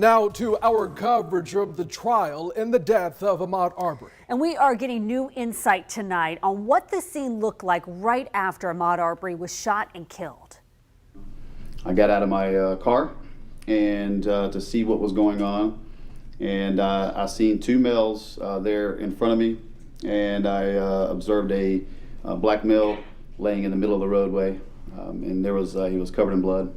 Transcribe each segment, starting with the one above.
Now to our coverage of the trial in the death of Ahmaud Arbery. And we are getting new insight tonight on what the scene looked like right after Ahmaud Arbery was shot and killed. I got out of my car and to see what was going on, and I seen two males there in front of me, and I observed a black male laying in the middle of the roadway, and he was covered in blood.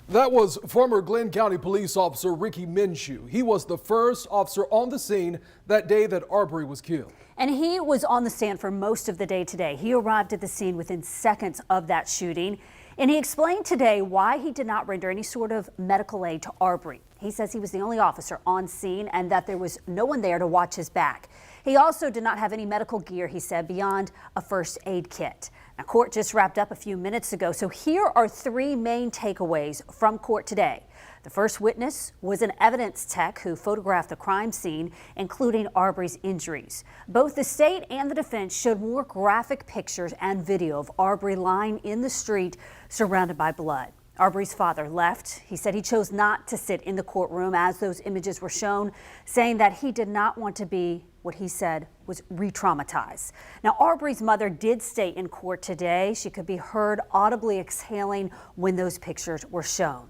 That was former Glenn County Police Officer Ricky Minshew. He was the first officer on the scene that day that Arbery was killed. And he was on the stand for most of the day today. He arrived at the scene within seconds of that shooting. And he explained today why he did not render any sort of medical aid to Arbery. He says he was the only officer on scene and that there was no one there to watch his back. He also did not have any medical gear, he said, beyond a first aid kit. Now, court just wrapped up a few minutes ago, so here are three main takeaways from court today. The first witness was an evidence tech who photographed the crime scene, including Arbery's injuries. Both the state and the defense showed more graphic pictures and video of Arbery lying in the street surrounded by blood. Arbery's father left. He said he chose not to sit in the courtroom as those images were shown, saying that he did not want to be what he said was re-traumatized. Now, Arbery's mother did stay in court today. She could be heard audibly exhaling when those pictures were shown.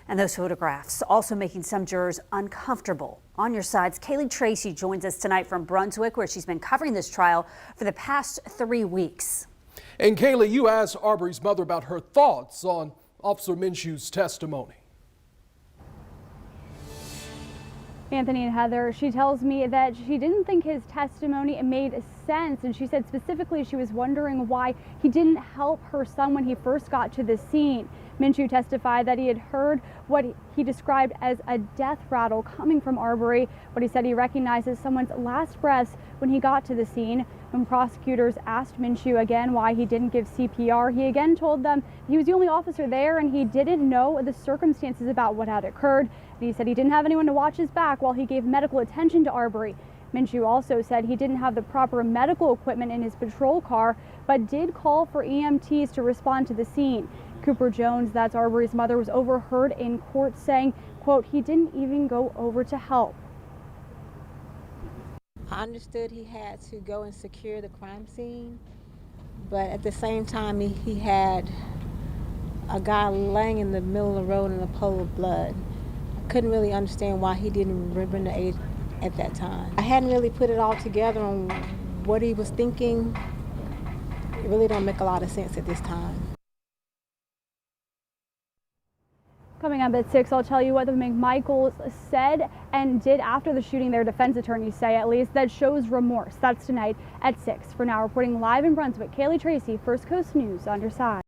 And those photographs also making some jurors uncomfortable. On your sides, Kaylee Tracy joins us tonight from Brunswick, where she's been covering this trial for the past 3 weeks. And Kaylee, you asked Arbery's mother about her thoughts on Officer Minshew's testimony. Anthony and Heather, she tells me that she didn't think his testimony made sense, and she said specifically she was wondering why he didn't help her son when he first got to the scene. Minshew testified that he had heard what he described as a death rattle coming from Arbery, but he said he recognizes someone's last breaths when he got to the scene. When prosecutors asked Minshew again why he didn't give CPR, he again told them he was the only officer there and he didn't know the circumstances about what had occurred. And he said he didn't have anyone to watch his back while he gave medical attention to Arbery. Minshew also said he didn't have the proper medical equipment in his patrol car, but did call for EMTs to respond to the scene. Cooper Jones, that's Arbery's mother, was overheard in court saying, quote, he didn't even go over to help. I understood he had to go and secure the crime scene, but at the same time he had a guy laying in the middle of the road in a pool of blood. I couldn't really understand why he didn't render aid at that time. I hadn't really put it all together on what he was thinking. It really don't make a lot of sense at this time. Coming up at 6, I'll tell you what the McMichaels said and did after the shooting. Their defense attorneys say, at least, that shows remorse. That's tonight at 6. For now, reporting live in Brunswick, Kaylee Tracy, First Coast News, on your side.